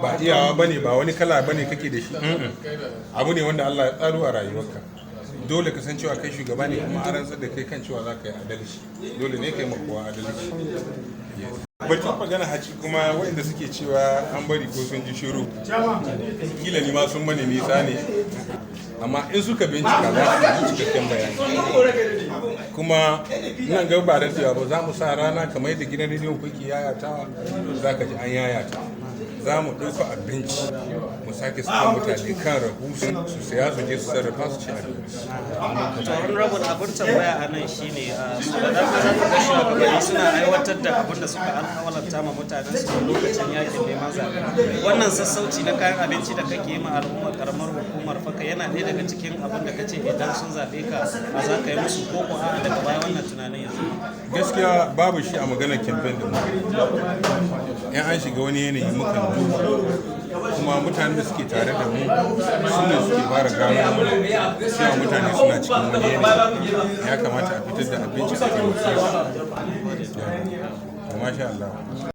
ba iyawa bane, ba wani kala bane kake da shi. Abu ne wanda Allah ya tsaro a rayuwarka. Dole ka san cewa kai shugaba ne, kuma an rantsar da kai kan cewa za ka yi adalci. Dole ne kai makowa adalci. Batun magana haci kuma waɗanda suke cewa an bari ko sun ji shiru, kila ni ma sun mani nisa ne, amma in suka bincika za su yi cikakken bayani. Kuma nan gaba ba da ba za mu sa rana kamar yadda gidan rediyon kuke yayatawa, za ka ji an yayata. Za mu ɗauka abinci mu sake saka mutane kan rahusun su saya su je su sarrafa su ci abinci. To wani rabin abin tambaya a nan shi ne su da dama za ka ga shugabanni suna aiwatar da abin da suka alƙawarta ma mutanen su lokacin yakin neman zaɓe. Wannan sassauci na kayan abinci da kake yi ma al'ummar karamar hukumar faka yana ɗaya daga cikin abin da kace idan sun zaɓe ka a za ka yi musu ko ko a daga baya wannan tunanin yanzu. Gaskiya babu shi a maganar campaign da mu. In an shiga wani yanayi mukan duba, kuma mutanen da suke tare da mu su ne suke fara gano cewa mutane suna cikin wani yanayi, ya kamata a fitar da abinci a taimake su. Masha Allah.